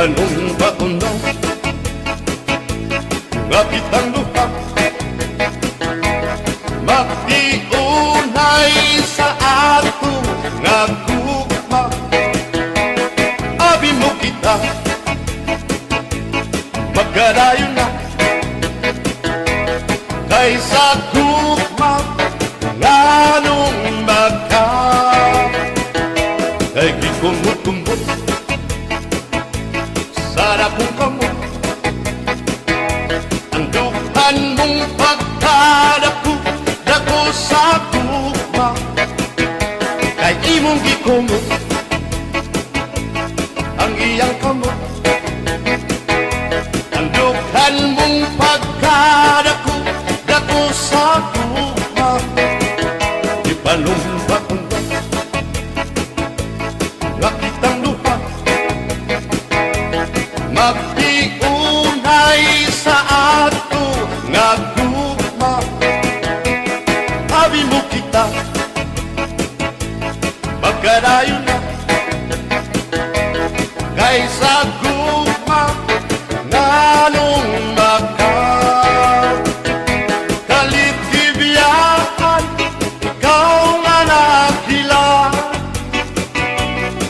Anong baon daw nga kitang luha magtiunay sa ato nga gugma. Abi mo kita magkadayon na kaysa gugma nganong magka kay gikumot-kumot sarap mong kamot ang dukan mong pagkadako dako sa gugma kay imong gikumot ang iyang kamot ang dukan mong pagkadako dako sa gugma ipalumpak nga kitang luha magtiunay sa ato nga gugma. Abi mo kita magkadayon na kaysa gugma nganong magka kalibgibyaan ikaw nga nakila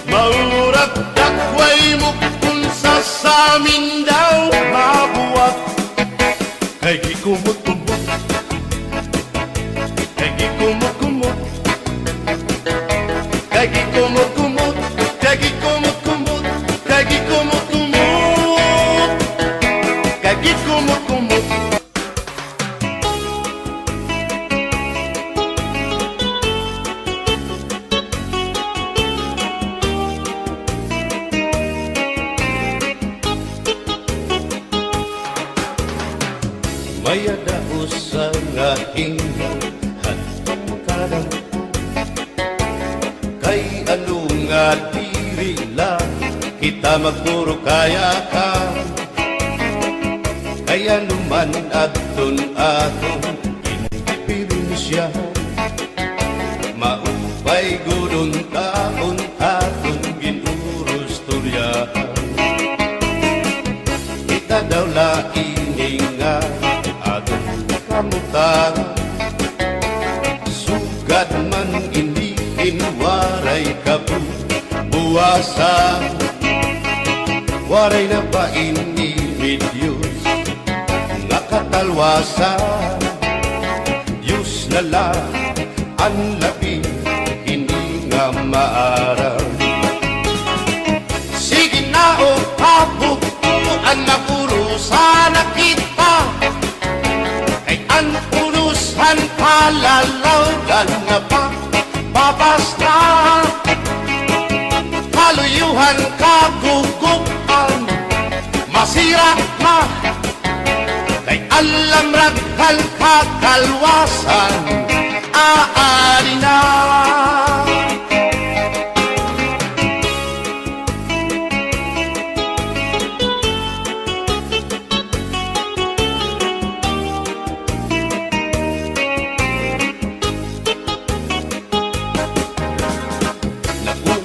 maurag dakway mo kunsa sa amin daw mabuwag kay gikumot-kumot kay gikumot-kumot kay gikumot-kumot kay gikumot-kumot kay gikumot-kumot kay gikumot-kumot. Maya daos sa nga ingnan hatong kadang kay ano nga diri lang kita magpuro kaya ka kaya naman aton indipirin siya maupay gudon taon aton ginurus turyahan kita daw laining nga kamutan sugad man iniin waray kabuwasan waray na pa inibid Diyos nakatalwasan Diyos na lang ang labi hindi nga maaram. Sige na o kabukuan na purusan na kita ang urusan palalawgan na pa babasta kaluyuhan kagugupan masira ma kay alam raghal kakalwasan aari na.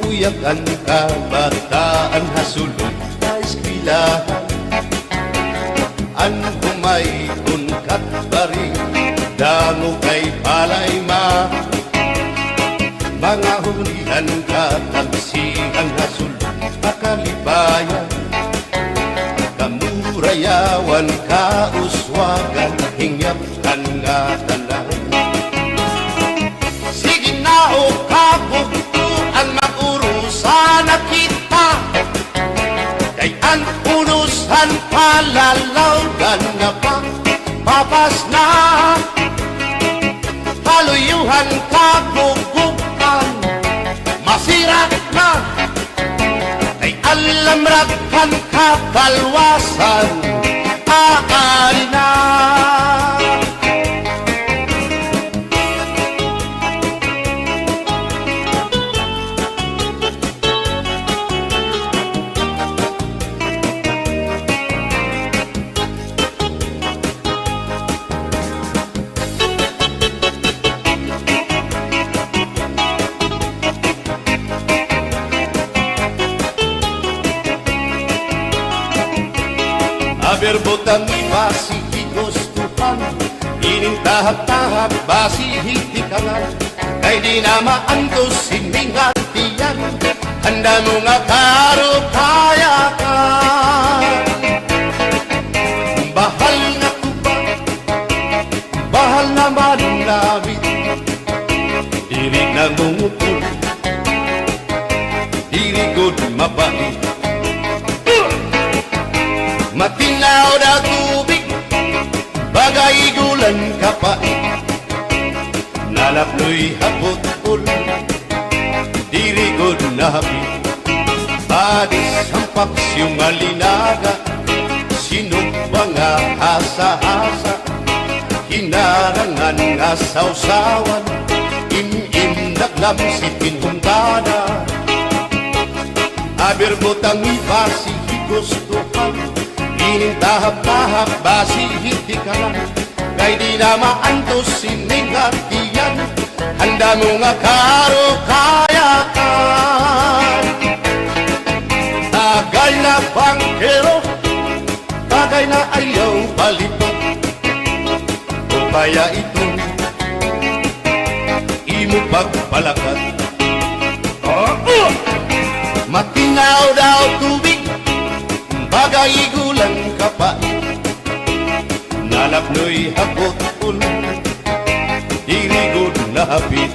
Uyak ang kabataan hasulod sa eskwelahan ang humay unkat bari dango kay palay ma mga hulihan katagsihan hasulod akalibayan kamurayawan kauswagan hingyapkan nga tanan. Sige na o kabugtuan sana kita kay ang urusan palalawgan nga pa papas na haluyuhan kagugupan masira na kay alam raghal kakalwasan aari na. Aber butang ibasi higustuhan, inintahap-tahap basi hitikangan, kay di na maantos siningatiyan, handa mo nga karo kaya ka. Bahal nga tuba, bahal naman labit, diri nangungutol, diri good mabait. Matinaw na tubig, bagay gulan kapait, nalaploy hapot-ul, diri good na hapit. Adis ang paksyong alinaga, sinugba nga hasa-hasa, hinarangan nga sausawan, im-im naglam si pinhungkada. Aber butang ibasi higustuhan, inintahap-tahap basi hitikalan, kay di na maantos siningatiyan, handa mo nga karo kaya ka. Tagay na bangkero, tagay na ayaw palipad, o kaya ito imo pagpalakad. Matinaw daw tubig, bagay gulang kapait, nalapnoy hapot-ul, diri good na hapit.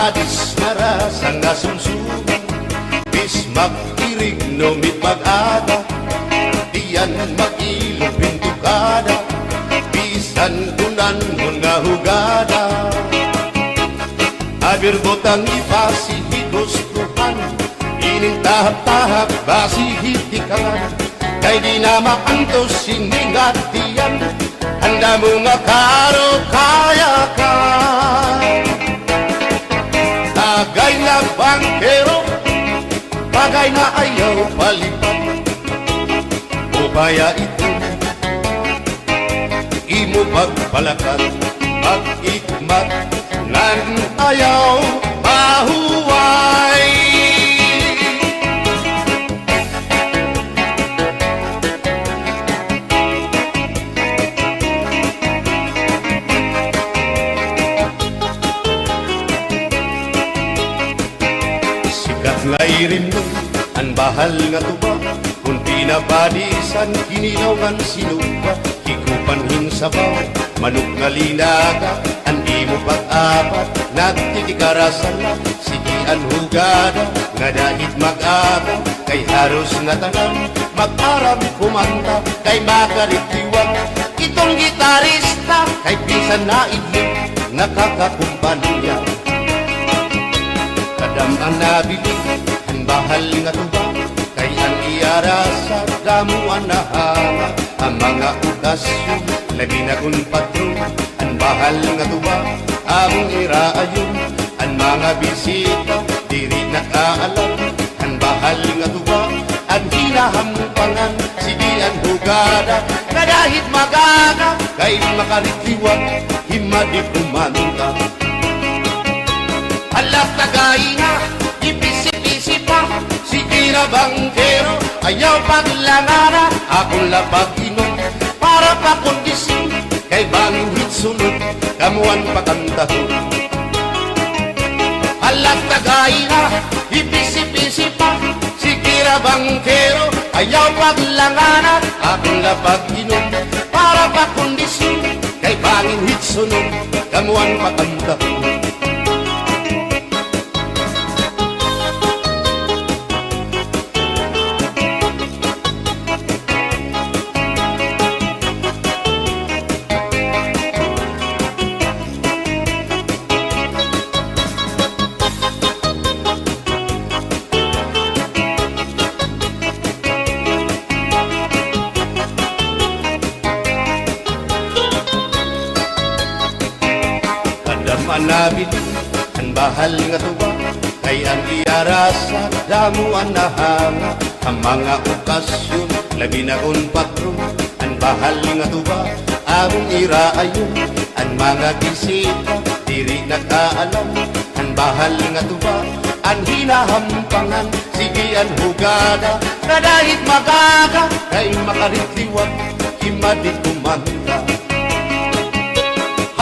Adis narasang nasumsuman, bis mag-irig no mit mag-ada, diyan mag-ilog pintukada, bisan kunan mo nga hugada. Aber botang ibasi higustuhan, inintahap-tahap basi hitikalan, kay di na maantos siningatiyan, handa mo nga karo kaya ka. Tagay na bangkero, bagay na ayaw palipad, o kaya ito imo pagpalakad, pag-ikmat ngan ayaw mahuway. Ngairin mo, ang bahal nga tuba, kung pinabadisan, kinilawan sinuba, hikupanhin sabaw, manok nga linaga, ang imo pag-apat, nagtitikarasan, sigian hugada, nga dahit mag-aga, kay haros nga tanan, mag-aram kumanta, kay makaritiwan, itong gitarista, kay pisan na idlip, nakakakumpanya. Kadam ang nabili, ang bahal nga tuba, kay ang iarasa, damuan na hama, ang mga okasyon, labi na kung patron, ang bahal nga tuba, ang iraayon, ang mga bisita, diri nakaalam, ang bahal nga tuba, ang hinahampangan, sige ang hugada, na dahit magaga, kay makaritiwan, himadi kumanta. Alat tagay na, ipisi-pisi pa, sige na bangkero, ayaw paglangara, akong lapag-inom, para pa kondisyon, kay bangin hitsunod, kamuan pakantahon. Alat tagay na, ipisi-pisi pa, sige na bangkero, ayaw paglangara, akong lapag-inom, para pa kondisyon, kay bangin hitsunod, kamuan pakantahon. manabit ang bahal nga tuba, kay ang iarasa damo ang nahanga. Ang mga okasyon labi na kung patron, ang bahal nga tuba among iraayon. Ang mga bisita diri nakaalam, ang bahal nga tuba ang hinahampangan. Sige ang hugada na dahit magaga, kay makaritliwag himadit kumanda.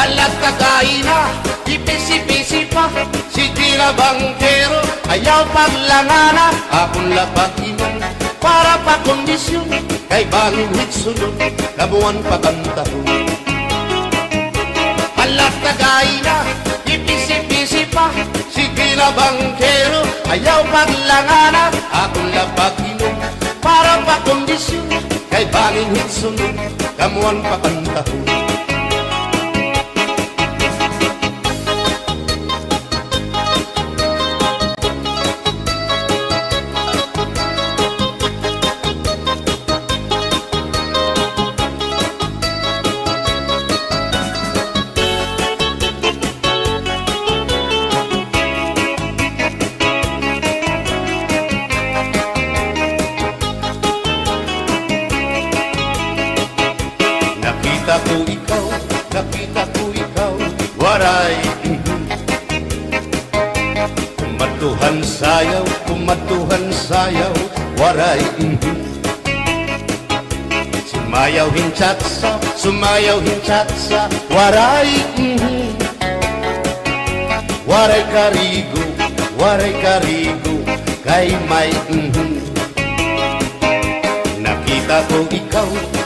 Halat kagaina, ipisi-pisi pa, sige na bangkero, ayaw paglangana. Akong lapaginan para pa kondisyon, kay bangin hitsunod, kabuan pagantahon. Halat kagaina, ipisi-pisi pa, sige na bangkero, ayaw paglangana. Akong lapaginan para pa kondisyon, kay bangin hitsunod, kabuan pagantahon. Nakita ko ikaw, waray kumatuhan sayaw, waray sumayaw hinchatsa, waray waray karigo, kay may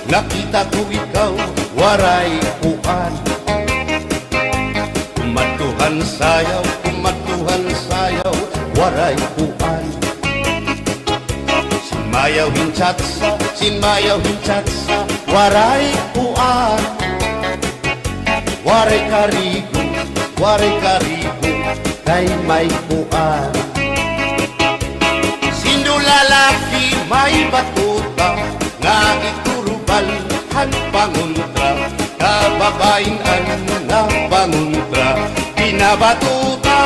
Nakita ko ikaw, waray puan. Kumatuhan sayaw, waray puan. Sinmayaw hinchatsa, waray puan. Waray karigo, kay may puan. Sindulalaki may batuta, nga iturubal han panguntra, kababayan na panguntra, pinabatuta.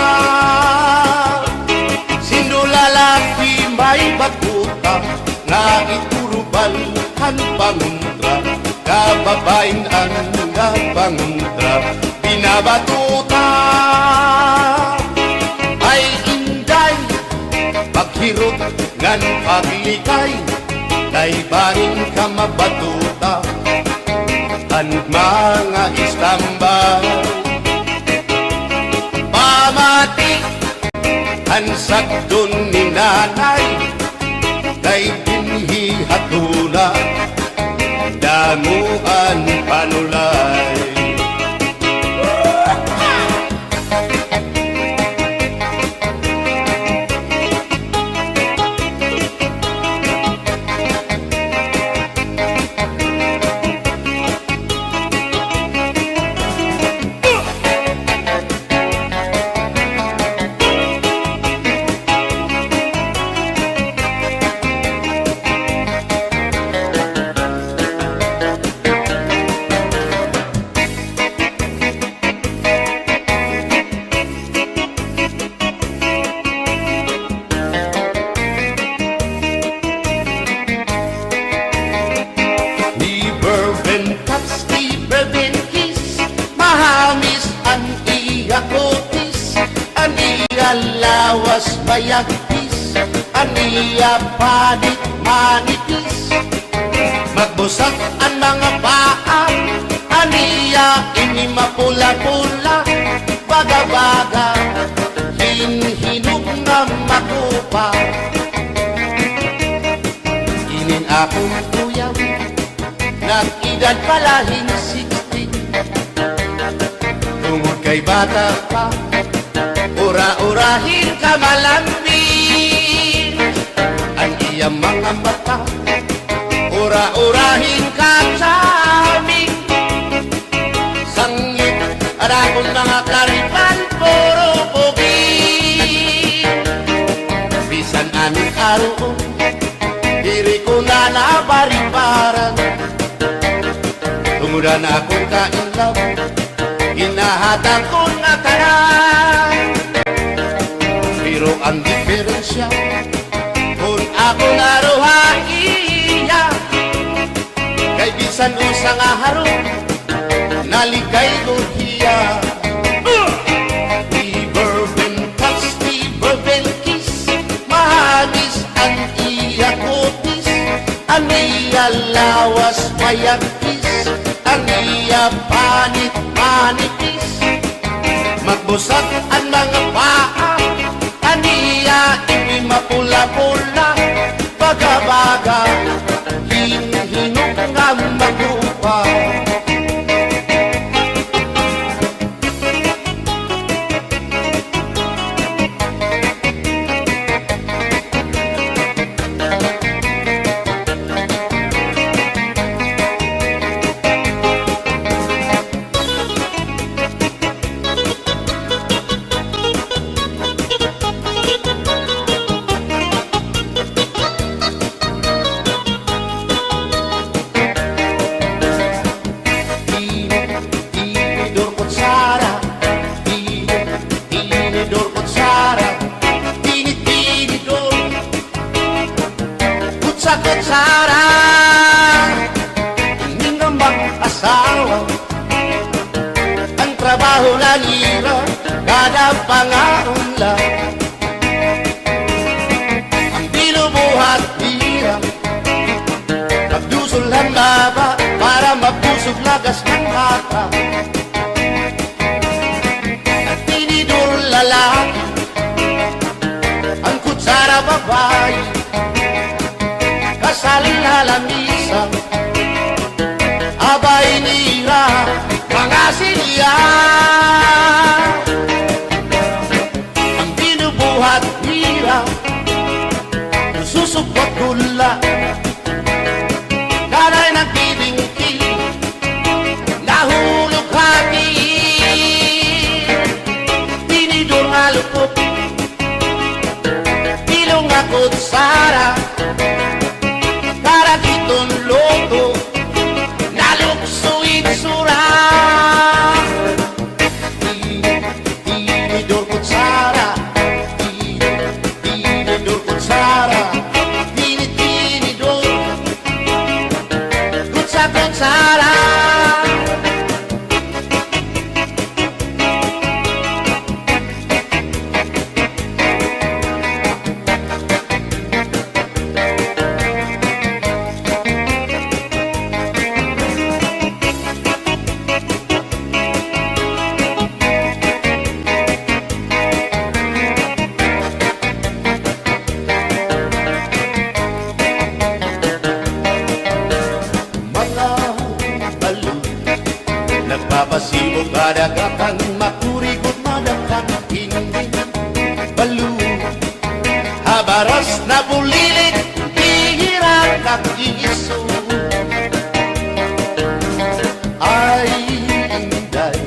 Sindulalaki may batuta, nga iturubal han panguntra, kababayan na panguntra, pinabatuta. Ay inday paghirot ngan paglikay, kay bangin ka mabatuta ang mga istambay. Pamati ang sakdon ni nanay, kay dinhi hatuna damuan panulay. Lawas mayagpis, aniya panit manipis, magbusak ang mga paa, aniya ini mapula-pula, baga-baga, hinhinog na makupa. Inin akong kuyaw, nag-edad palahin 16, tungod kay bata pa, ura-urahin ka malambing ang iyang mga mata, ura-urahin ka sa aming sangit. At akong mga karipan puro pugi, bisan anong araw diri ko na nabaribaran, tumudan akong kainlaw, Hinahatag ko nga tanan. Pero ang diferensya, kung ako naruha iya, kay bisan usa nga harong, naligay ko hiya. Bourbon touch, bourbon kiss, mahagis ang iya kutis, ang iya lawas mayagkis, ang iya panit manipis, magbusag ang mga paa, ang iya ito'y mapula-pula, baga-baga, hinhinong nga magrupa. Kutsara, hindi nga mag-asawa, ang trabaho na nila, kada pangaunla, ang binubuhat nila, magdusol ang laba, para mabusog lagas ng bata, ang tinidor lalaki, ang kutsara babae, kasaling halamisa, abay nira, mga silya. Ang binubuhat nila, susupot gula, kanay nagbibingki, nahulog hati, tinidor nga lupot, ilong nga kutsara, kitong loto, naluksuin sura. Tinidor kutsara, tinidor kutsara, tinidor kutsara. Nagpapasibog kadagatan, makurikot madagkan, hindi balo. Habaras na bulilit, hihirap kakiso. Ay, inday,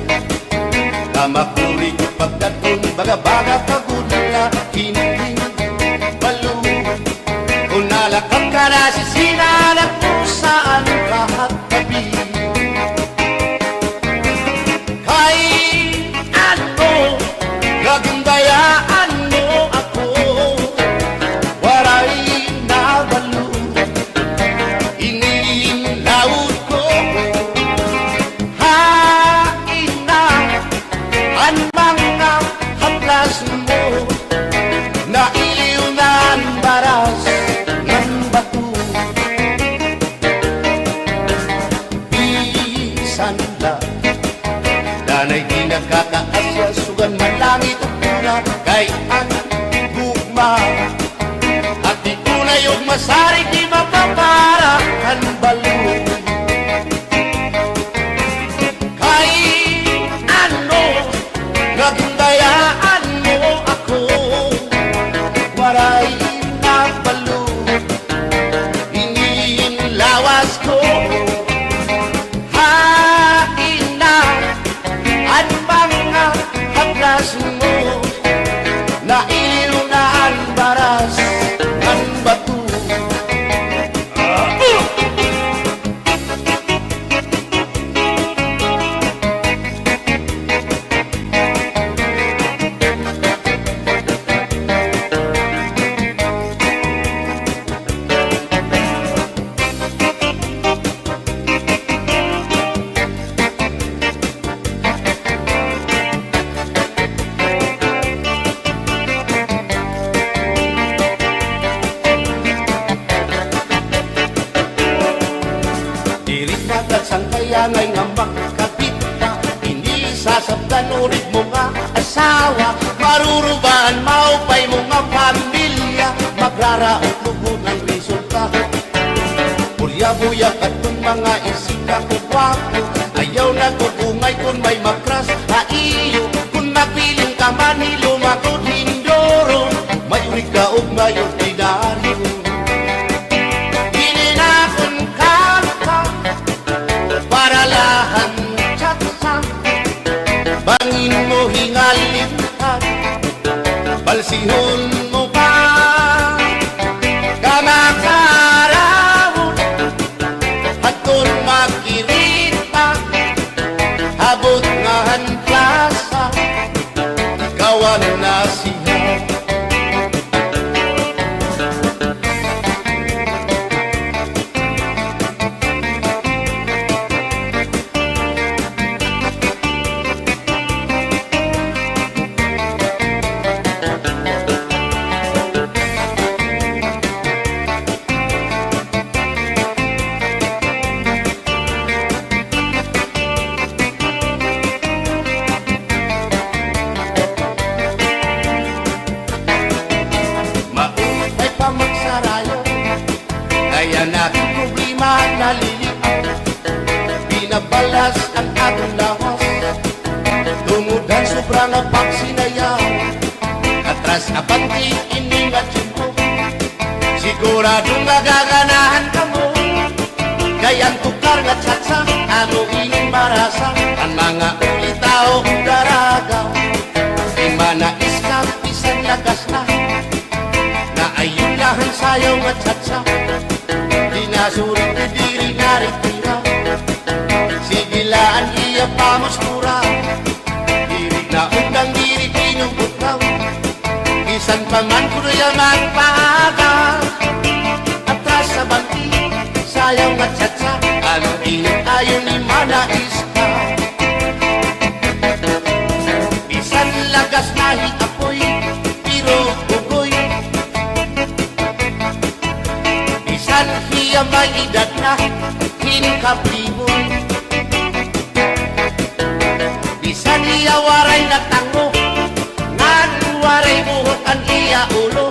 kamakurikot pagdaton, baga-baga pagudala, hindi balo. Kung nalakap ka na sisinanak mo saan kahat tabi, gagundayaan mo ako, waray nabalo, inilaut ko, hain na ang mga haplas mo, nailiw na ang baras ng bato. Bisan lang, danay di nakakaasya, sugan man langit ang pula, kay ang gugma. At di ko na yung masarig, di mapapara ang balo. Kay ano, nagundayaan mo ako, waray na balo, iniin lawas ko. Mo na iliw na ang baras ng bato. agad sang kaya ngay nga makakapit ka. Hindi sasabdan ulit mo nga asawa, marurubaan maupay mo nga pamilya, magraraot lugod ng resulta. Bulya-buya at kung mga isika ko gwapo, ayaw na kugungay kung may makras haiyo. Kung mapiling ka man hilumagod hindoro, may urig ka og may ordinaryo. Hininakon ka para lahan tsatsa, bangin mo hingalintan, balsihon mo pa kamakarahon at kung makirita habot nga hanplasa kawan na siya. Kaya natin problema nalilip, binabalas ang atong lawas, tumudan sobrang pagsinaya, atras abanti ining at tiyempo, sigurado magaganahan ka mo, kayang tukar nga tsatsa, ano ining marasa, ang mga ulitao daragaw, ay manais ka pisan lagas na ayun lahan sayaw nga tsatsa, dinasurit na diri naritira, sigilaan iya pamuskura, diri na undang diri kinubutaw, isan pa man kuya magpaaga, atras sa bangki, sayaw nga tsatsa, ano init ayon ni manais ka, isan lagas nahi apoy, pero ugoy, isan hiya may edad na hinkapribon, isan hiya waray na tango, ngan waray buhok ang iya ulo,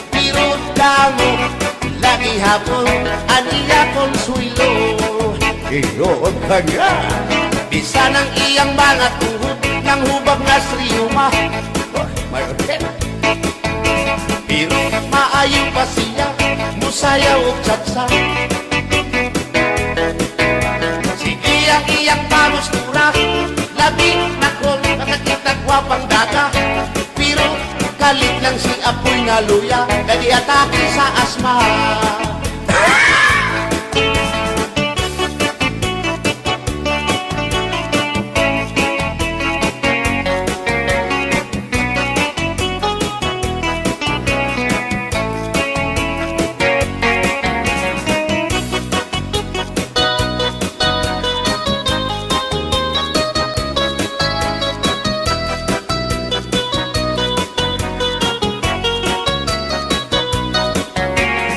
pero damo lagi hapon ang iya konsuelo. Iyon ka nga, bisan ang iyang mga tuhod ng hubag na sriyuma, may hotel, pero maayo pa siya musayaw og tsatsa. Sige ang iyang pamustura, labi na kol nakakita gwapang daga, pero kalit lang si apoy nga luya, kadi atake sa asma.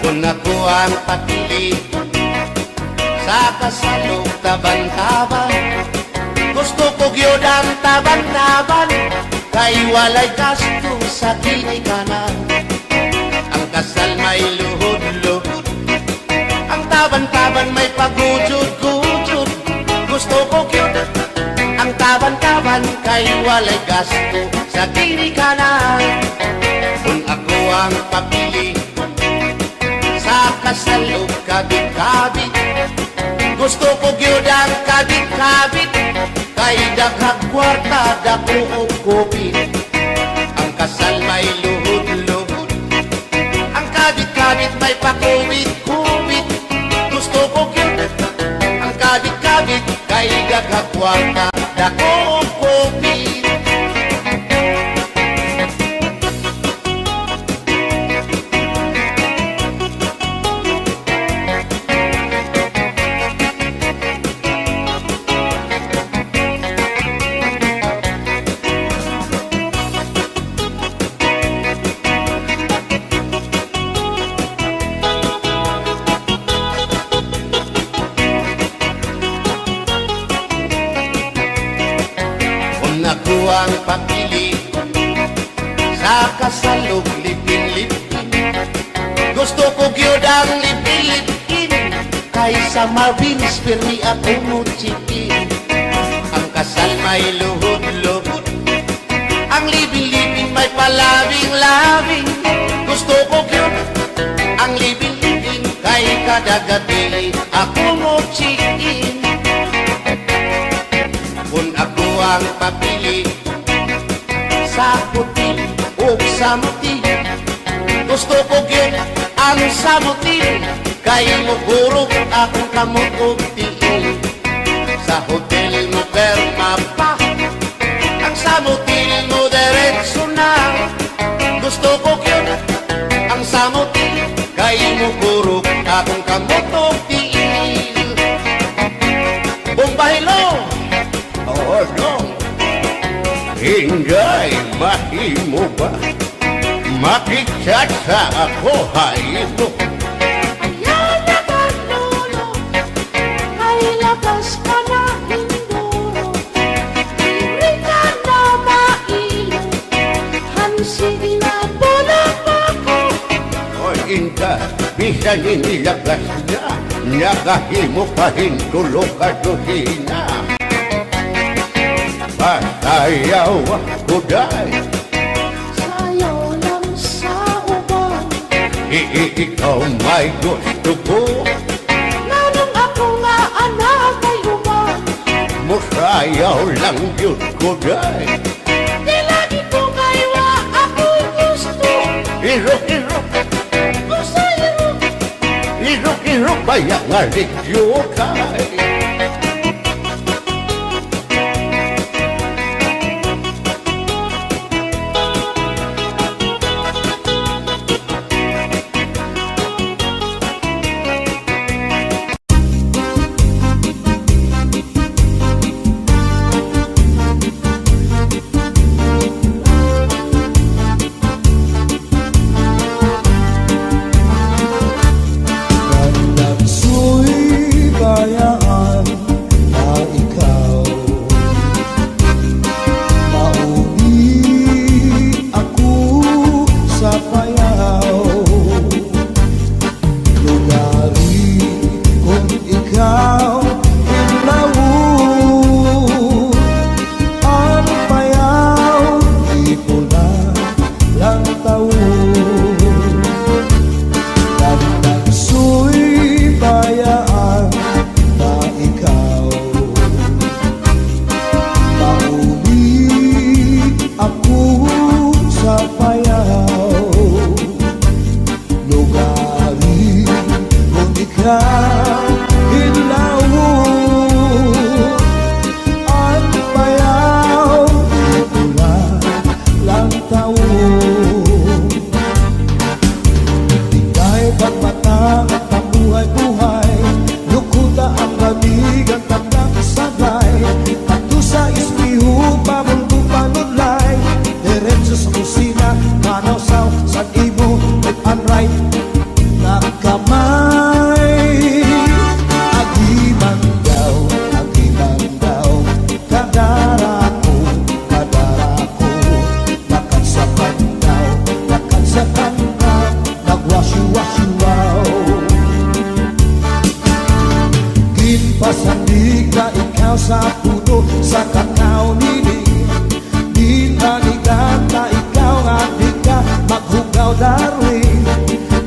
Kung ako ang papili sa kasalog taban-taban, gusto ko gyud ang taban-taban, kay walay gasto sa kinikanan. Ang kasal may luhod-luhod, ang taban-taban may pagujud-gujud, gusto ko gyud ang taban-taban, kay walay gasto sa kinikanan. Kung ako ang papili sa kasalog kabit-kabit, gusto ko gyud ang kabit-kabit, kay daghang kwarta dako og kupit. Ang kasal may luhod-luhod, ang kabit-kabit may pakubit-kubit, gusto ko gyud ang kabit-kabit, kay daghang kwarta dako og kupit. ang papili sa kasalog lipin-lipin. Gusto ko gyud ang lipin-lipin kaysa Marvin's Permi ako mo chikin. Ang kasal may luhod-luhod, ang libin-libin may palabing-labing. Gusto ko gyud ang libin-libin kay kada gabi ako mo chikin. Kung ako ang papili sa puti o sa muti, gusto ko gyud ang samuti kay mugurog akong kamot og tiil. Sa hotel mo perma pa, ang samuti mo diretso na. Gusto ko gyud ang samuti kay mugurog akong kamot og tiil. Bombahilo, oh no, hinggay mahimo ba makichat sa ako haylo? Ayaw na kanolo, kay labas ka na hinduro. Iri ka na mailo, hansig na bulang ako. O inka, bisan inilakas niya, nakahimo kahintulog ka dosina. Pasayaw ako dahi, Sayaw lang sa uban, ikaw may gusto ko. nanong ako nga anak ay uban. Musayaw lang yun ko dahi. Di lagi ko kaywa ako'y gusto. Irok-irok, Gusto iro, irok-irok, kaya nga ligyo kay. Nagsu'y bayaan na ikaw, mauni ako sa payaw. Lugari kung ikaw inlawon, ang payaw di ko na lang tawon. Nagsu'y bayaan na ikaw, mauli ako sa payaw. Lugari kung ikaw inlawon, ang payaw di ko na lang tawon. Tingay pagmatang at ang buhay-buhay, lukuta ang lamig at tandang sabay. Pagto sa ispiho, pamundo panulay, diretso sa kusina, manaw-saw sa imo, left and right na kamay. Agiman daw, kadara ko, lakad sa pandaw, nagwasyu-wasyu-waw. Ginpasandig na ikaw sa puno, sa kakao nini. Ginanigan na ikaw nga di ka maghugaw darling.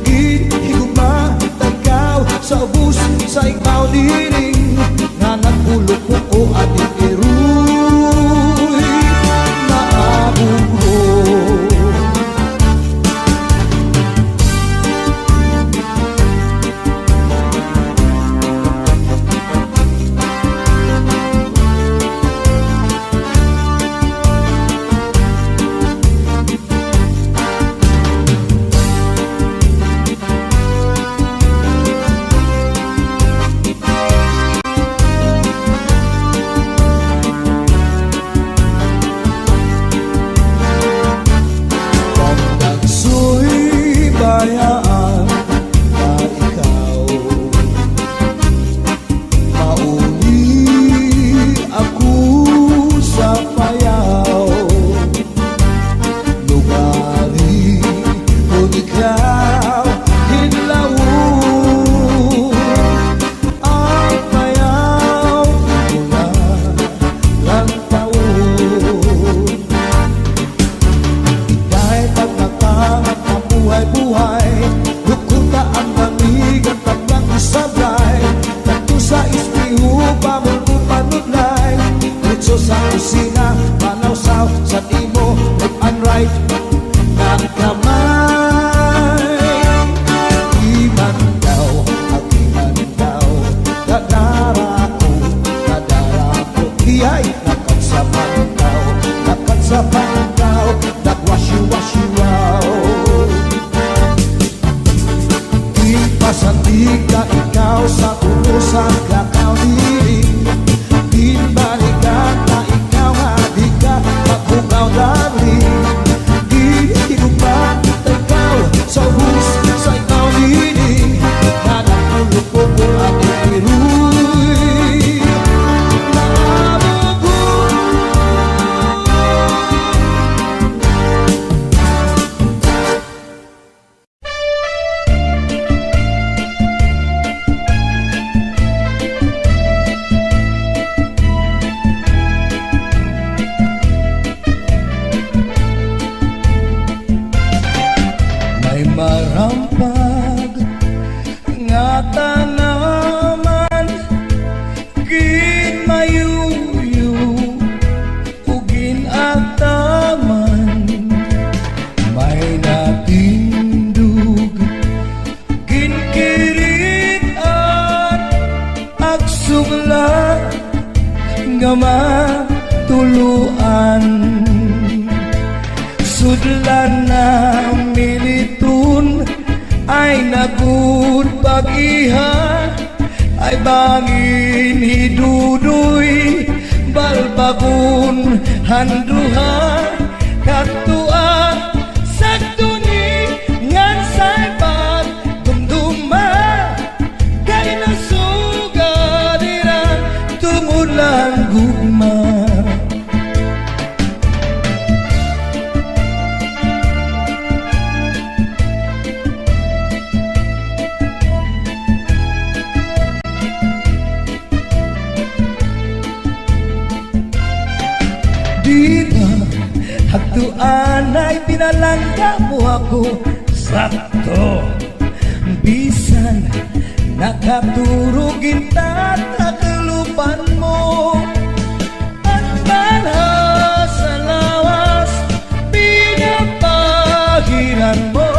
Ginhiguma na ikaw sa ubus sa ikaw nining, nga nagpulok ko ating iruy na abugro. sa kusina, manawsaw sa imo, left and right, ng kamay. Di man daw, di man daw, dadara ko, iya'y lakat sa pantaw, nagwasyu-wasyu wow. Di pasandig ka ikaw sa urusan kakao diring, di balikan na ikaw di ka magbungaw darling. Di hinupan ikaw sa ubus sa ikaw diring, nanatulog ko ang iruy. Marampag nga tanaman, ginmayuyu ug ginataman, may natindug ginkiritan ag sugla nga matuluan. Sudlan na militun ay nagud pag-iha, ay bangin hidudoy balbagun handuha katua sakto ni ngan saibag dumduma kay nasugadira tungod lang gugma. Hagtuan ay pinalangga mo ako sakto, bisan nakaturugin tataklupan mo. At banha sa lawas pinapahiran mo,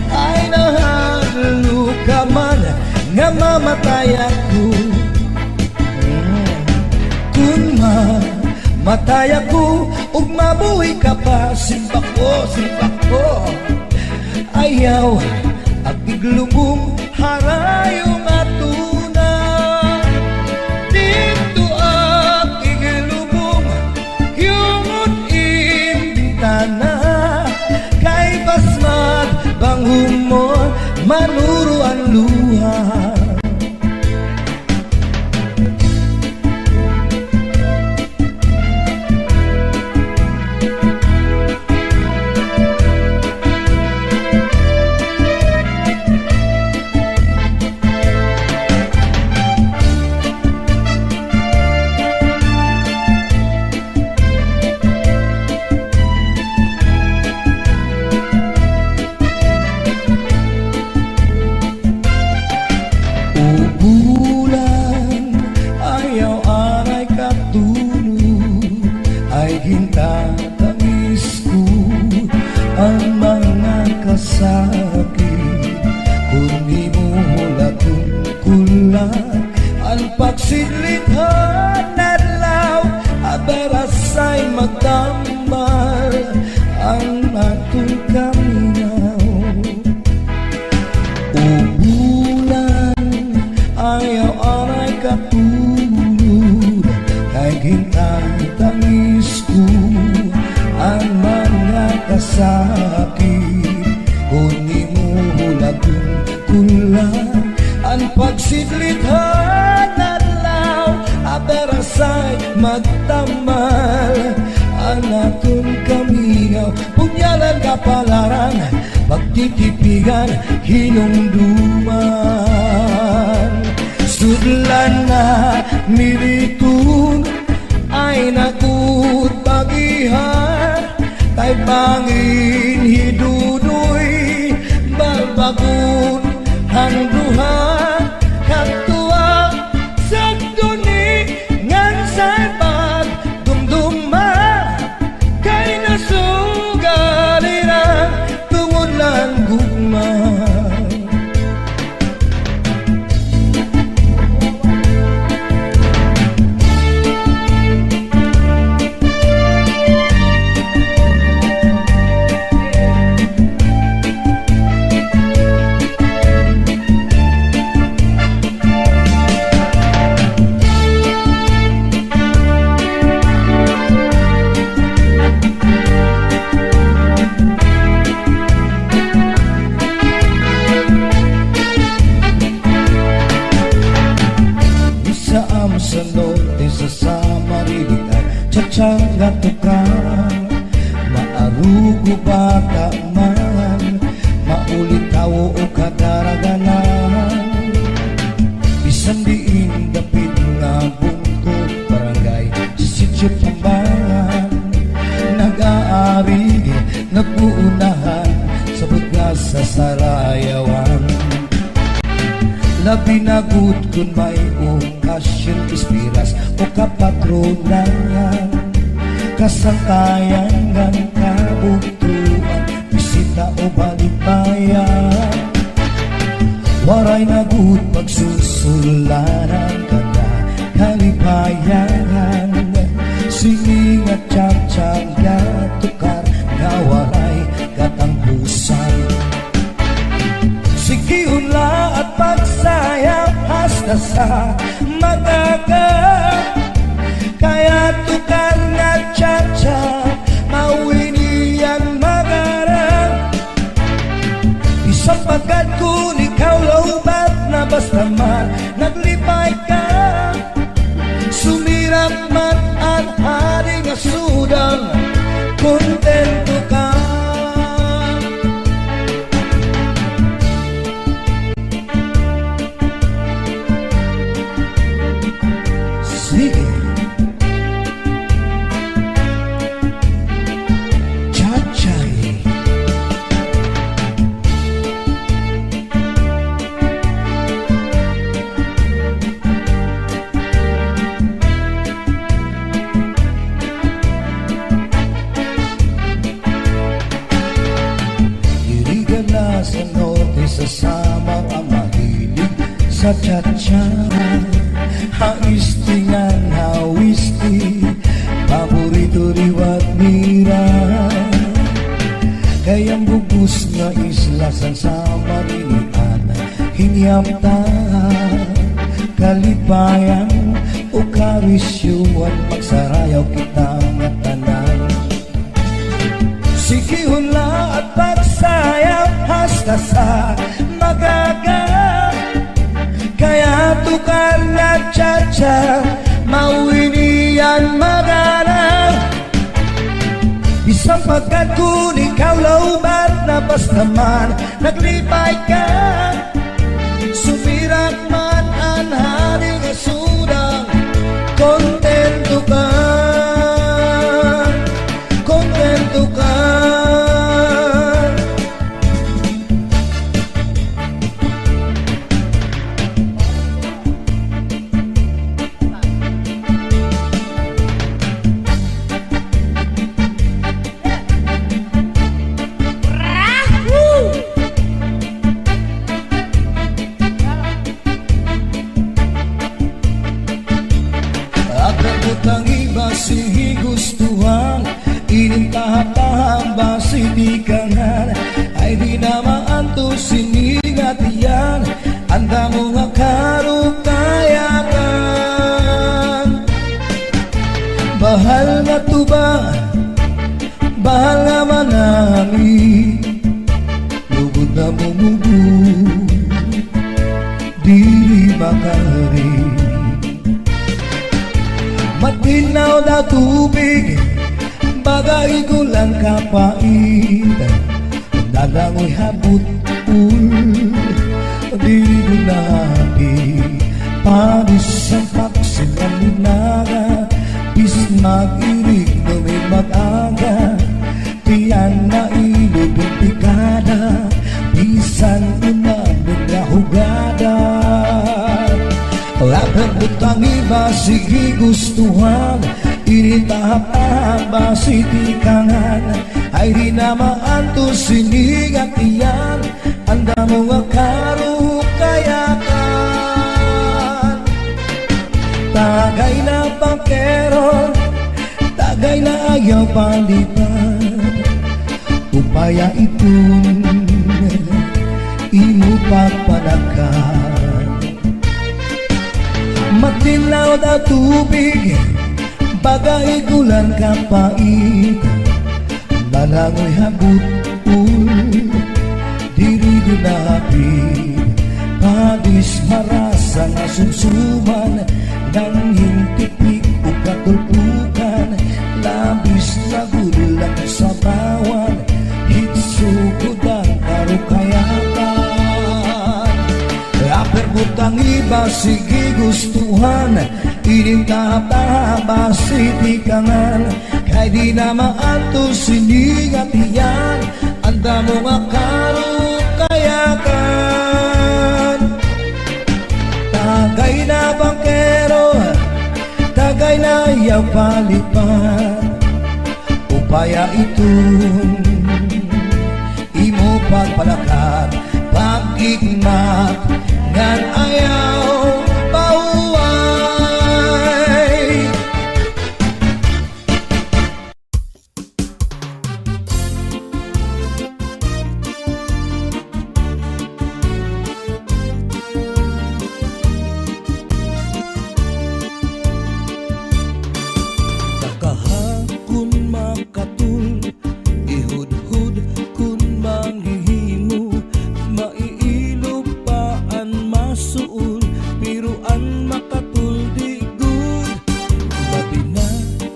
ay nahalo ka man nga mamatay ako. Kung matay ako ug mabuhay ka pa, simpak ko ayaw at iglubong harayong atuna. Dito at iglubong yungod imbintana, kay basmag bang humor manuro ang luha. Ang pagsilithan adlaw abarasay magtambal ang atong kaminaw. O bulan ayaw aray katulog, kay gintatangis ko ang mga kasakit. Kung di mo hulatong kulang ang pagsilithan adlaw abarasay magtamal ang atong kaminaw. Punyalan kapalaran pagtitipigan hinumduman. Sudlan na militun ay nakut pagihan, kay pangin hidudoy balbagun handuha katua sakto ni ngan saibag dun may okasyon, ispiras o kapatronan, kasangkayan ng kabugtuan, bisita o balikbayan. Waray na good magsusularan kada kalipayan, singat tiyag-tiyag na tukar na waray katangpusan. Sige hula at pagsayang hasta sa magaga, kaya tukar na tiyag-tiyag mawinian magarang. Isang pagkat kung ikaw laubat na basta man naglipay ka, sumirap man ang haring asudang, kontento ka. Sige, Chachay. Dirigan na sa norte sa Samar ang mahilig sa cha-cha. Haisti nga hawisti, paborito riwat mira. Kayang bubus nga isla sa Samarinian, hinyamta kalipayan o karisyuan, magsarayaw kita nga tanan. Sige hula at pagsayaw hasta sa magaga, kaya tukar na tiyag-tiyag mawinian magarang. Isang pagkat kung ikaw laubat na basta man naglipay ka, sumirak man ang haring asudang, kontento ka, kontento ka. Ang iba si gustuhan, inintahap-tahap ba si dikangan, ay di naman to siningat yan, anda mo nga karukayakan. Bahal nga tuba, bahal nga manami, lugod na bumubu, diri makari. Matinaw na tubig, bagay ko lang kapait, nalangoy habut-ul, di ko nabi, panis ang paksin ang linaga, bis mag-irig na may mag-aga, tiyan na ilog ang pikada, bisan unang nagahugada. Laban utang iba sige gustuhan, initahap-tahap ba si tikangan, ay di naman to siningat iyan, anda mo nga karukayakan. Tagay na pangkeron, tagay na ayaw palitan, upaya itun imo pagpanakan. Matinaw na tubig, bagay gulan kapait, nalangoy habut-ul, diri gunapit, padis marasa na sumsuman, nang hintipik o katulpukan, labis na gulang sa bawan, hitsugod ang karukayakan. Aperbutang iba sige gustuhan, inintahap-tahap ba si tikangan, kay di naman to siningat iyan, anda mo nga karukayakan. Tagay bangkero tagay na yaw palipan upaya itong imo pagpalakat pag-igmat ngan ayaw pauway. Kakahakun makatul ihud-hud kun manghihimo maiilo paan masuul piruan makatul di good labi na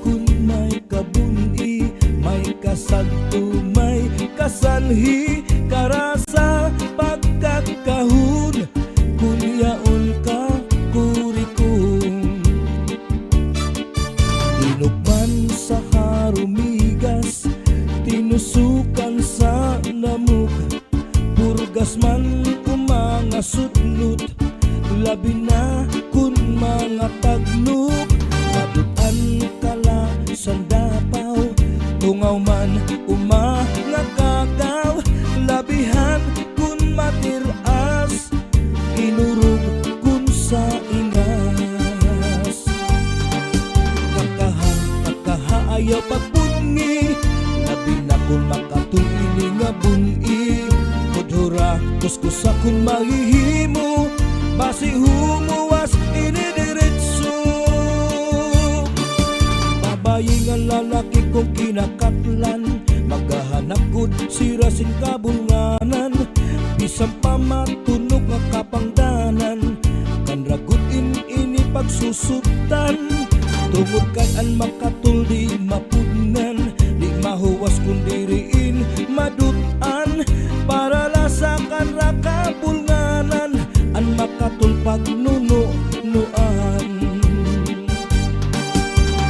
kun may kabuni may kasagto may kasanhi karasa pagkakahun kun yaon ka kurikong tinukman sa harumigas tinusukan sa namuk purgas man mga sudlut labi na kun mga tagluk madutan kala sandapaw tungaw man nga kagaw labihan kun matiras inurog kun sa ingas kakahaayaw pagpungi labi na kun makatuili nga buni kudhura kuskusa kun mahihimo basi humuwas inidiretso babayi nga lalaki kong kinakatlan maghahanap kud sirasin kabulnganan bisang pamatunog nga kapangdanan kan ragut ini pagsusutan tungod kan an makatul di mapudnan di mahuwas kun diriin madutan para lasakan rakabulnganan an makatul pagnunuan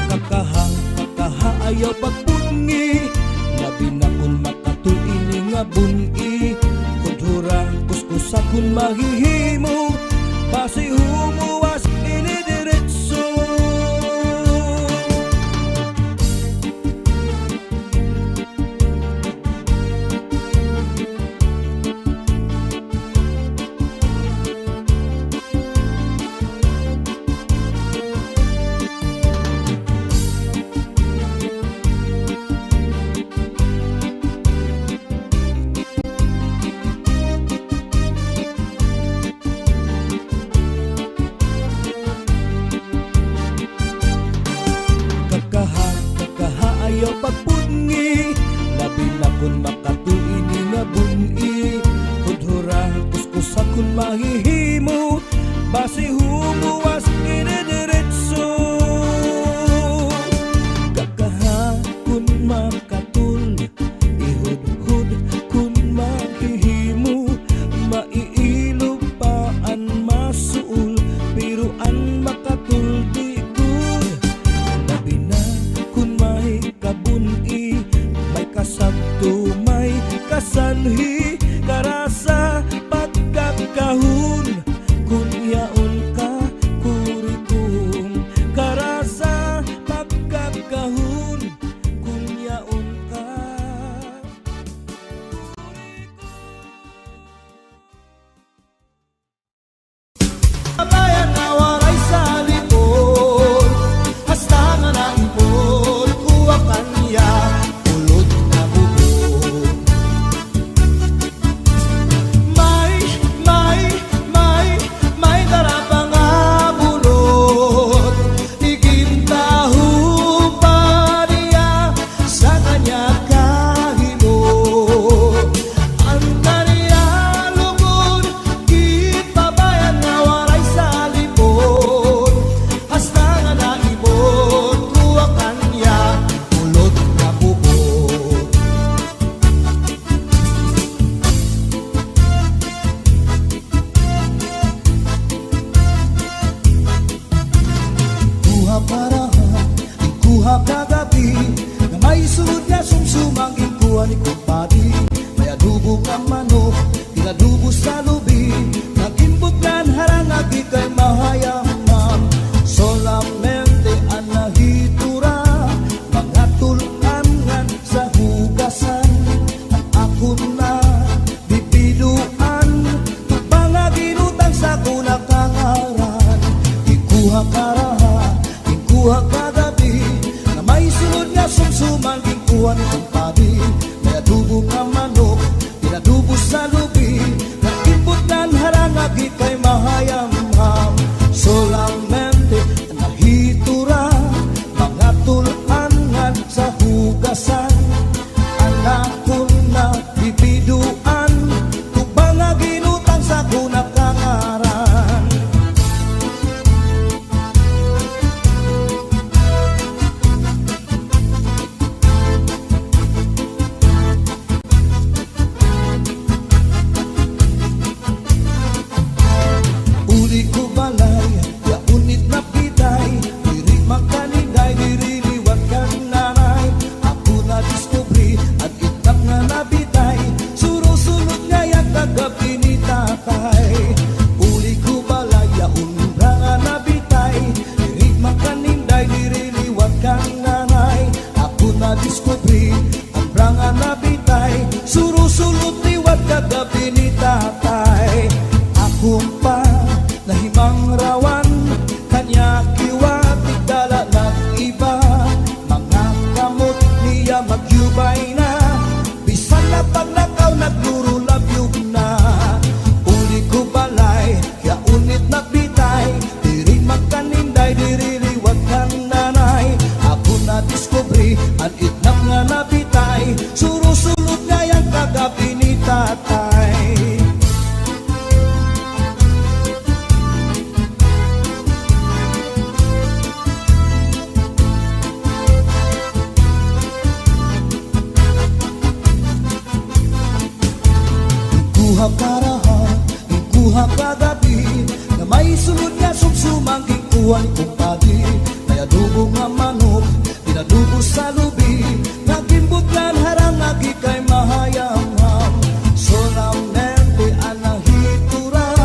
kakahaayaw pagpungi labi na kun makatul ini nga buni kudhura kuskusa kun mahihimo basi humuwas inidiretso. Kakahaayaw pagpungi labi na kun makatul ini nga buni kudhura kuskusa kun mahihimo basi humuwas inidiretso kakahakun makatul ihud-hud kun mahihimo maiilo paan masuul piruan makatul di good labi na kun may kabuni may kasagto may kasanhi karasa pagkakahun kun yaon ka kurikong karasa pagkakahun kun yaon ka bayan na waray sa lipon hasta nga naipon kuha kanya ulod na bubog may darapa nga bulot igintahu pa niya sa kanya kahimo ang kanya lugod gipabayan nga waray sa lipon hasta nga naibon kuha kanya ulod na bubog kuha parahan kuha kagabi na may sunod na sumsumang ikuha ni kumpadi may adubo nga manok tinadubo sa lubi nagimbot nan harangagi kay mahayang Kuha karaha, kuha kagabi, na may sunod nga sumsuman, kuha ni kumpadi. May adubo nga manok, inadubo sa lubi, nag-inputan harangagi kay mahayam-ham. Solamente nahitura, mga tulangan sa hugasan. Anak ko na bibiduan, tubang nga ginutang sa kunakangaran. Uli ko balay, ya unit na pitay, diri magkaniday, diri liwat kang nanay. Ako na diskubri, at itap nga nabitay, surusunod nga yan kagabi ni tatay. Uli ko balay, ya umbra nga nabitay, diri magkaniday, diri liwat kang nanay. Ako na diskubri, umbra nga nabitay, surusunod liwat kagabi ni tatay. Ako pa nahimang rawan, kanya kiwatik dala ng iba. Mga kamot niya magyubay na, bisan na paglakaw naglurulabyog na. Uli ko balay, kaya unit nagbitay, diri magkaninday, diri liwat kang nanay. Ako na diskubri, ang itnap nga nabitay, surusulod nga yung kagabi ni tatay. Kuha karaha, kuha kagabi, na may sunod nga sumsumang kuha ni kumpadi. May adubo nga manok, inadubo sa lubi, nagimbutlan harang agi kay mahayam-ham. Solamente anahitura,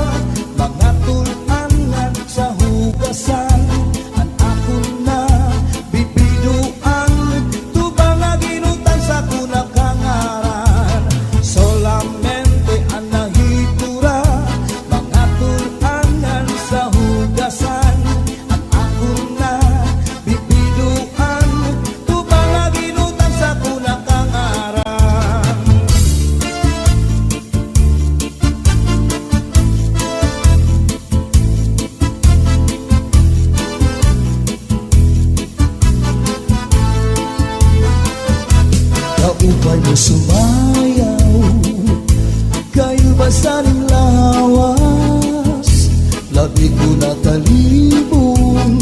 mga tulangan sa hugasan. Ang ako na bibiduan, tubang nga ginutang sa kunakangaran. Solamente anahitura, mga tulangan sa hugasan. Ang ako na bibiduan, tubang nga ginutang sa kunakangaran. Kaupay mo sumayaw, kayo ba saling lawas? Labi ko na talibong,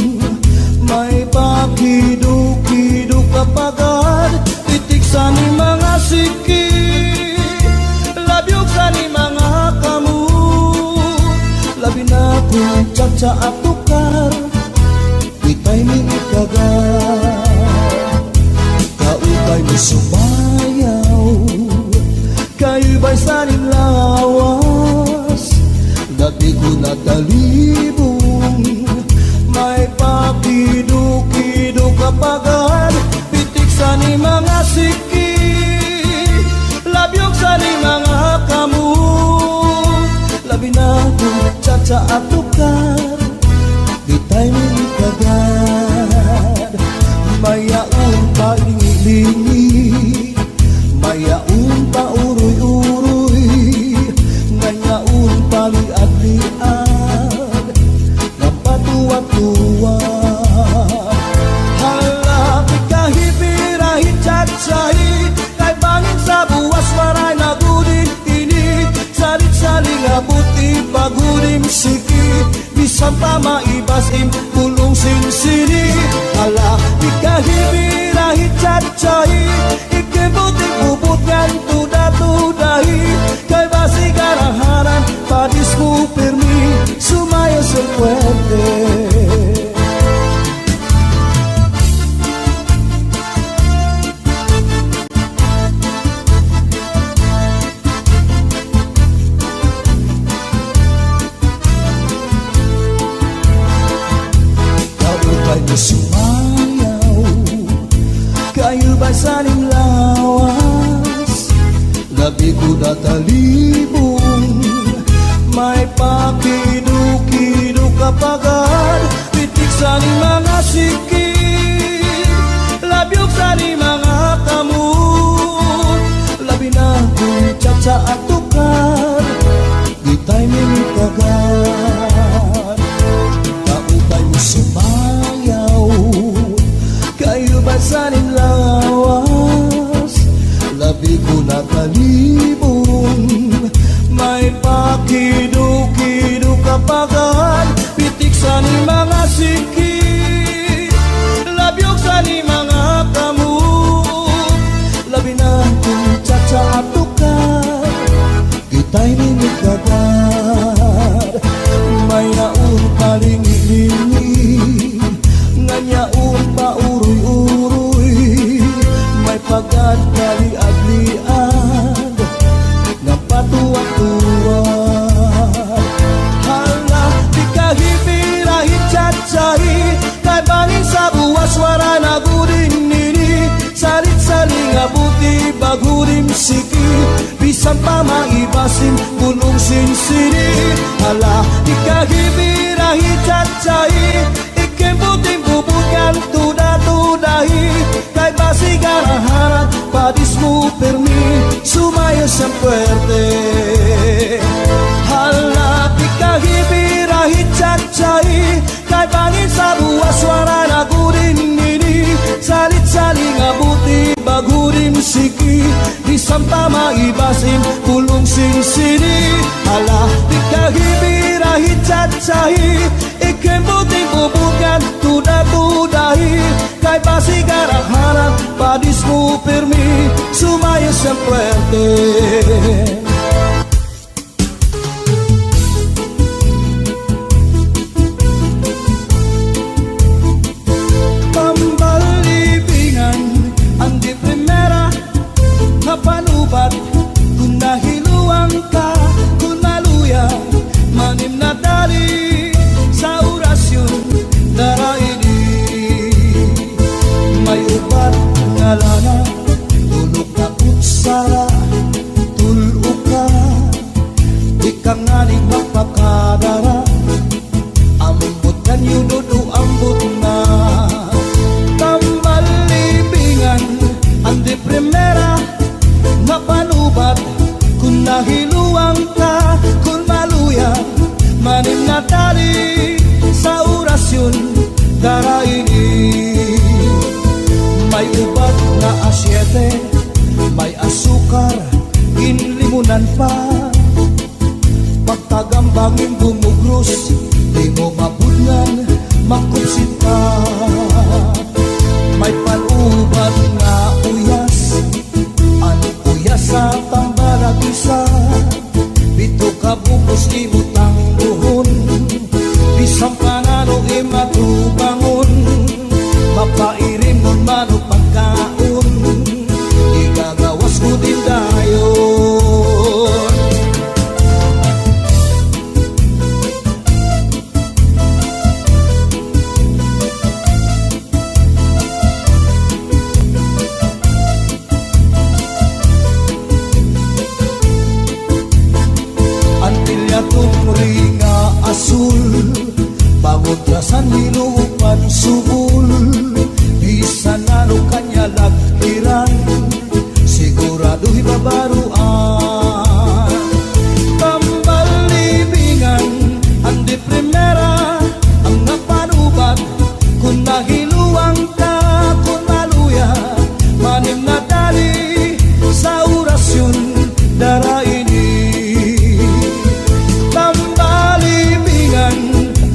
may pakido-kido kapagad, titik sa ni mga siki, labyog sa ni mga kamu. Labi na kong tsa-tsa at tukar, itay minit kagad. Kaupay mo sumayaw, kayo ba'y saling lawas? Labi ko na talibong, may pakido-kido kapagad, pitik sa ni mga siki, labyog sa ni mga kamu. Labi na kong tsa-tsa at tukar, itay minit kagad. Mayaon pa lingi-lingi, mayaon pa uroy-uroy, ngayaon pa liad-liad, napatuwa-tuwa. Halapit kahipirahin tsatsay, kay bangin sa buwas maray na gudin init, salit-saling abuti pagudim siki, bisan pa maibasim pulong sinsini. Halapit kahipirahin tsatsay, ikibuting bubut ngan tuda-tudahi, kay basi karahanan padis mo permi, sumaya sa puwede. Kaupay mo sumayaw, kayo ba'y saling lawas? Labi ko na talibong, may pakido-kido kapagad, ni mga kamot. Labi na kung tsatsato ka, kita'y minigagad. May naun palingi-lingi, nganyaun pa uroy-uroy. May pagad kali-agliad, nga patuwag-tuwag. Hala, di kahipirahit tsatsahi, kay bangin sa buwas wara na gudin nini. Salit-saling abuti bagurim siki, bisan pa maibasin punong sinsini. Hala, di kahipirahit tsatsahi, ikembuting bubukan tuda-tudahi. Kay basi garaharan padis mo permi, sumayo sa puerte. Hala, di kahipirahit tsatsahi, kay bangin sa buwas wara na gudin nini. Salit-saling abuti bagurim siki, bisan pa maibasin pulong sinsini. Hala, di kahipirahit tsatsahi, ikembuting bubukan tuda-tudahi. Kay basi garaharan padis mo permi, sumayo sa puerte. Panubat kung nahiluang ka, kung naluya manim na dali sa orasyon daraini. May ubat nga lana, tulog na putsara, tulog ka, di ka nga ni mapakadara. Ambot kanyo dudu ambot na, tambal libingan ang di primera. Napanubat kung nahiluang ka, kung maluya manim na tali sa orasyon daraini. May ubat na asyete, may asukar, inlimunan pa. Pagtagambangin bumugros, di mo mabudnan, makupsit ka. May panubat na uyas, sa tambalag isa, bito ka bukos imutang buhon, bisang panalo imatubangon, mapairim nun mano pagkaon, igagawas ko din dayon. Tumringa asul, pangutrasan hinupan subul, bisa nalo kanya lagkiran, siguradu'y babaruan. Tambal libingan, ang di primera, ang napanubat, kung nahiluang ka, kung maluya, manim na tali sa orasyon daraini.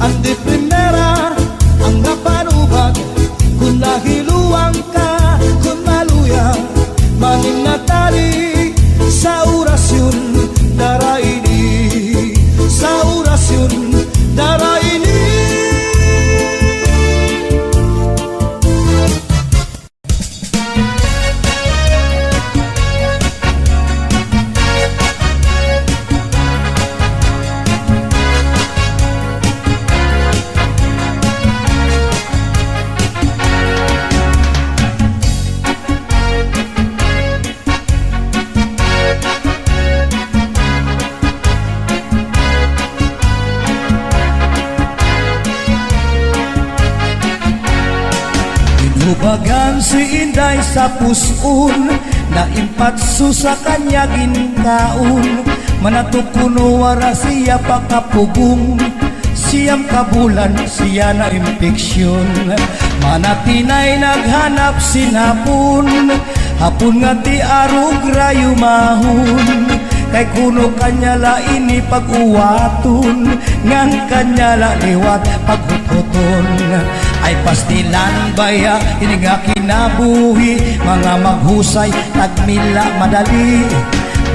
Ang di primera, ang napanubat, kung nahiluang ka, kung maluya, manim na tali sa orasyon daraini, sa orasyon daraini. Hubagan si Inday sa pusun, naimpatso sa kanya ginkaon. Manatukuno wara siya pakapugong, siyam kabulan siya na impeksyon. Manatinay naghanap sinapon, hapon nga ti arog rayo mahon. Kay kuno kanya laini pag-uwaton, ngang kanya la liwat paghuputon. Ay pastilan baya, ini nga kinabuhi, mga maghusay, tagmila madali.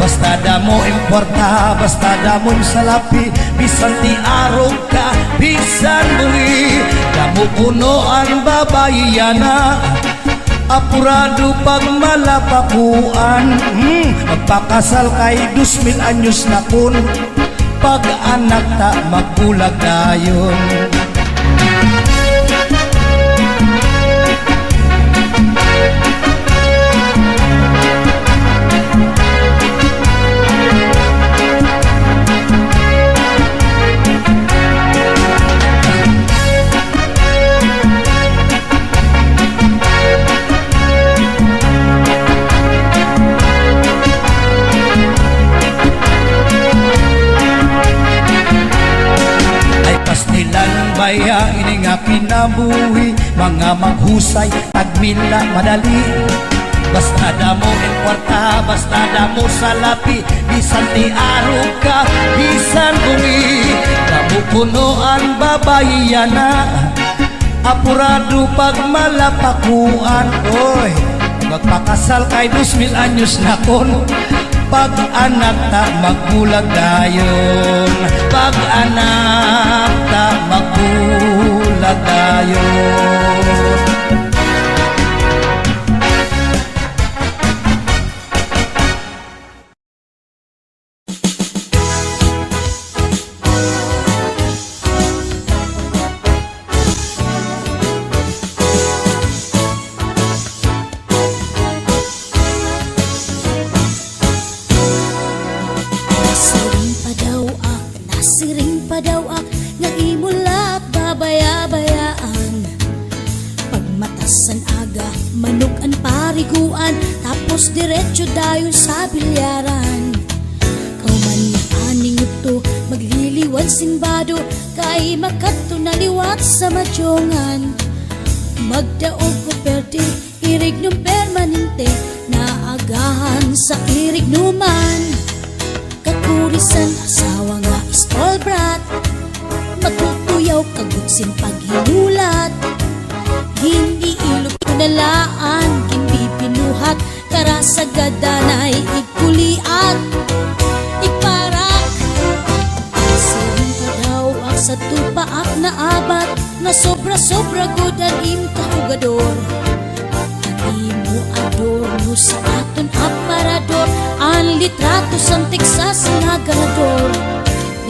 Basta damo importa, basta damo salapi, bisan ti arog ka, bisan buri. Damo puno ang babayana, apurado pag malapakuan. Magpakasal kay 2,000 anyos na kun, pag anak ta magbulag dayon. Baya ini nga kinabuhi, mga maghusay, tagmila madali. Basta damo importa, basta damo salapi, bisan ti arog ka, bisan bumi. Damo puno ang babayana, apurado pag malapakuan. Oy, magpakasal kay 2,000 anyos na kon, pag anak ta magbulag dayon. Pag anak ta magbulag dayon. Nasiring pa daw ak nga imulak babaya-bayaan. Pagmatasan aga, manok ang pariguan, tapos diretso dayon sa bilyaran. Kauman nga aning ito, magliliwan simbado, kay makato naliwat sa madyongan. Magdaog ko perde, irig nung permanente, naagahan sa irig numan. Kakurisan, asawa nga istol brat, matutuyaw kagutsin paghinulat. Hindi ilog ko nalaan, hindi pinuhat, karasagadaan ay ikuliat. Iparak, siring pa daw ang sa tupaak na abat, na sobra-sobra godan im kahugador. Imo adorno sa aton aparador, ang litrato sang Texas nga ganador.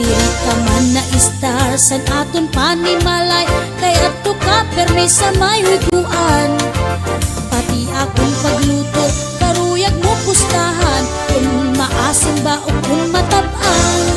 Diri ka man na star san aton panimalay, kay ato ka permi sa may huguan. Pati akong pagluto, karuyag mo pustahan, kung maasim ba o kung matabang.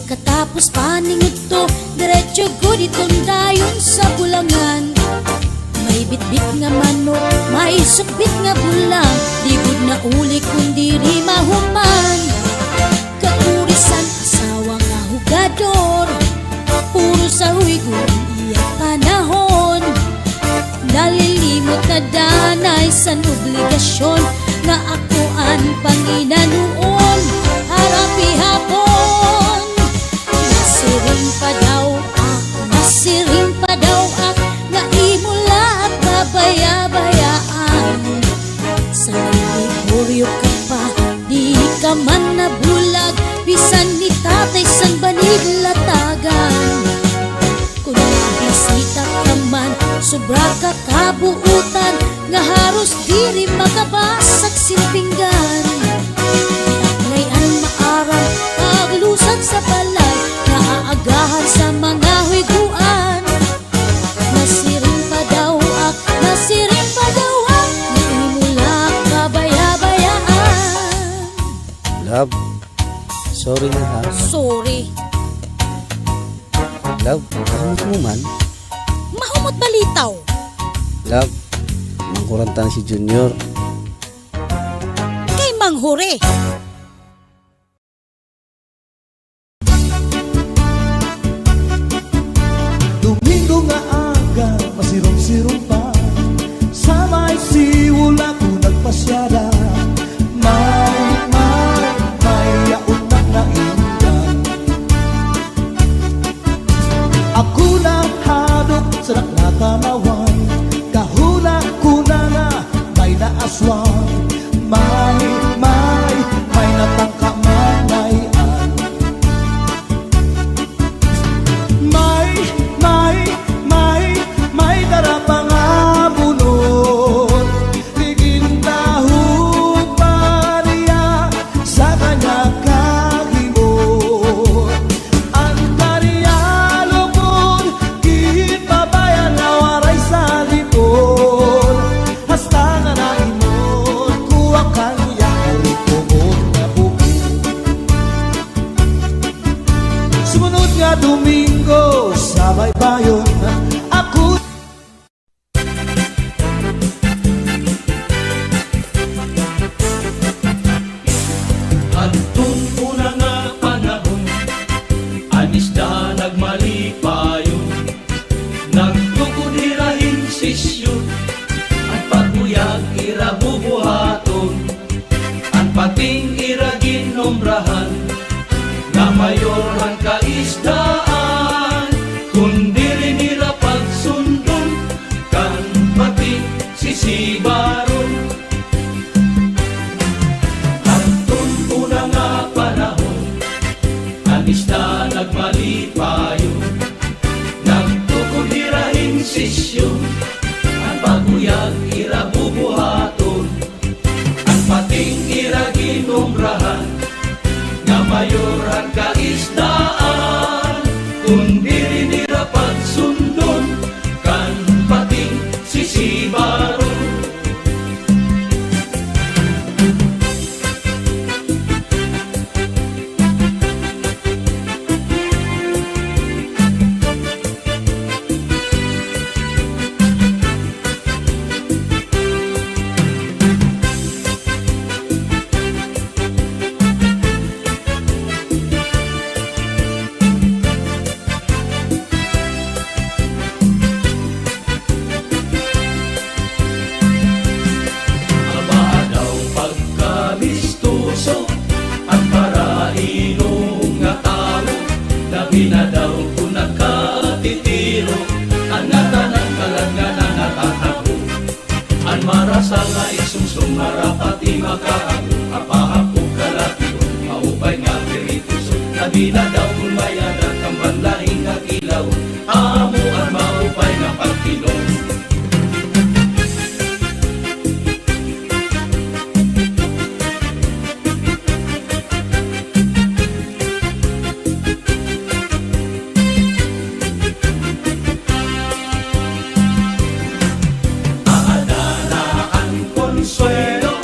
Katapos paning ito, diretso ko ditong dayon sa bulangan. May bitbit nga manok, may sukbit nga bulang, di gud na uli kundi di mahuman. Kaurisan, asawa nga hugador, puro sa huigon iya panahon. Nalilimot na danay sa obligasyon, nga ako ang Panginoon, harapi hapon. Nasiring pa daw ak, nasiring pa daw ak, nga imula at babaya-bayaan. Sa teritoryo ka pa, di ka man nabulag, bisan ni tatay sang banig latagan. Kung nabisita ka man, sobra ka kabuutan, nga haros diri makabasag simpinggan. Di ang maaram, paglusag sa balay, naaagahan sa mga huiguan. Nasiring pa daw ak, nasiring pa daw ak, naimula kabaya-bayaan. Love, sorry na ha. Sorry. Love, mahumot mo man. Mahumot balitaw. Love, mangkuranta na si Junior. Kay Manghure. Nagtukudirahin sisyon, at paguyag ira bubuhaton, at pating ira ginombrahan, na mayorhan kaisdaan, kundi rin ira pagsundon, kan pating sisibaron. At una nga panahon, ang isda nagmalipayon, nagtukudirahin sisyon, ang paguyag ira bubuhaton, ang pating ira ginombrahan, nga mayorhan kaisdaan, kundi rin ira pagsundon, kan pating sisibaron. Binadaw ko nakatitiro, ang natanang kalanganan natatago, ang marasa nga isungsong marapati makaago, apahapog kalatiyo, maupay nga pirituso, na binadaw ko mayadat ang banlahing nga kilaw, amo ang maupay nga pagkilong. Konsuelo,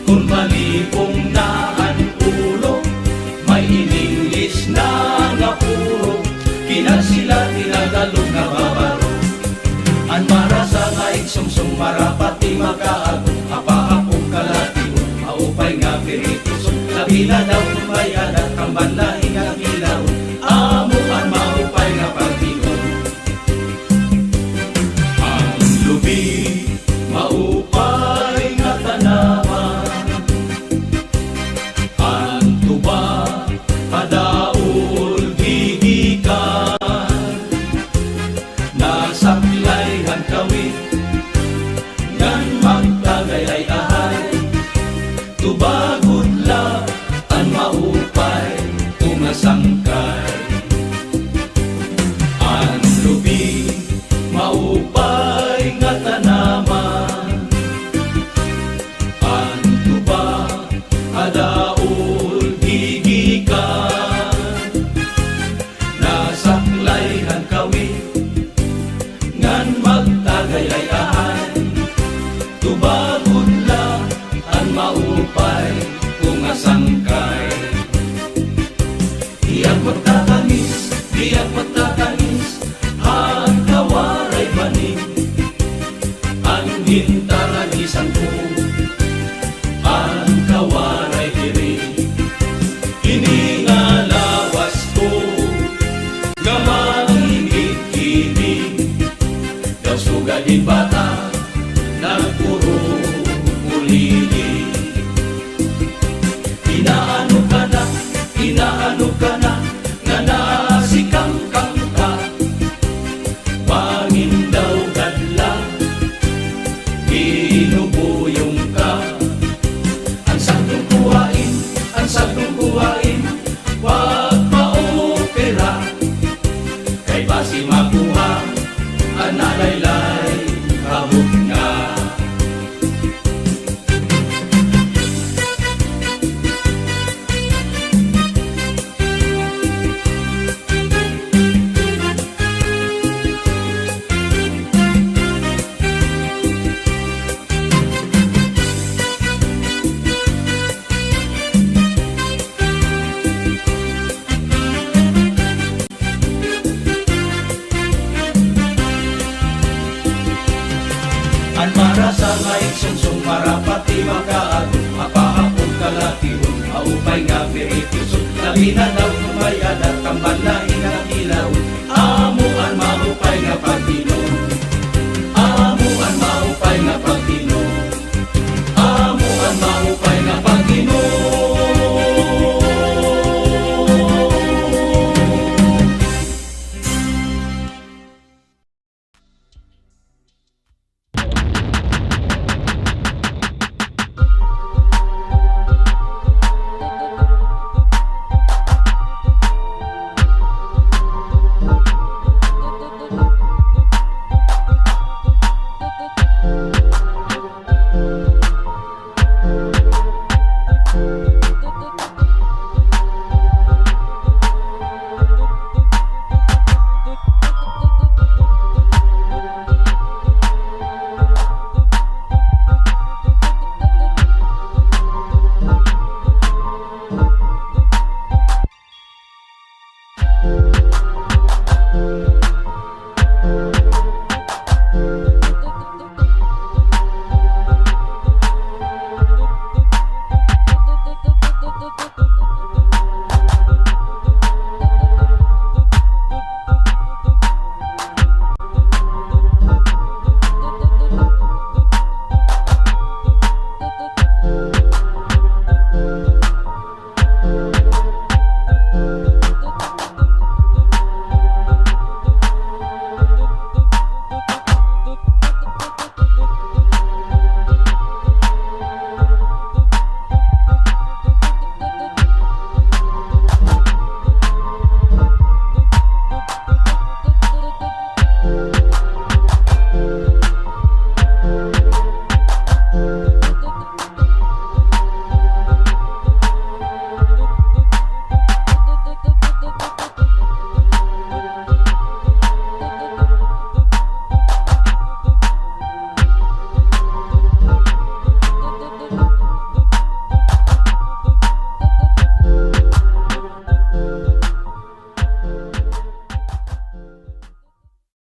kung malipong na ang ulo, may ininglis na nga puro, kinasila tinagalog na babaro. Ang marasa nga iksumsong marapati makaago, apahapong kalatiyo, maupay nga pirituso, labi na daw kumayadat ang banlahi nga kilaw, amo ang maupay nga pagtigon. Ang lubi, maupay nga tanaman, ang tuba, kadaul gigikan, nasaklayhan kawit, ngan magtagayay-ahay, tubagod la ang maupay, umasangkay. Ang lubi, maupay nga tanaman, ang tuba, adaul gigikan, nasaklayhan kawit, ngan magtagayay-ahay, tubagod la ang maupay, umasangkay. Diyak magtatanis, ang kawaray maning, ang hintaragisan ko, ang kawaray diri, iningalawas ko, gamang hingit-hingit, daw sugadin bata, nagpuro ulili. Inaano ka na, nga nasikangkang ka, pangin daw gadla, binubuyong ka. Ang saktong kuhain, wag maopera, kay basi makuha, ang nalaylay, kabog nga. Ang marasa nga iksungsong marapati makaago, apahapong kalatiyon, maupay nga pirituso, labi na daw kumayadat ang banlahi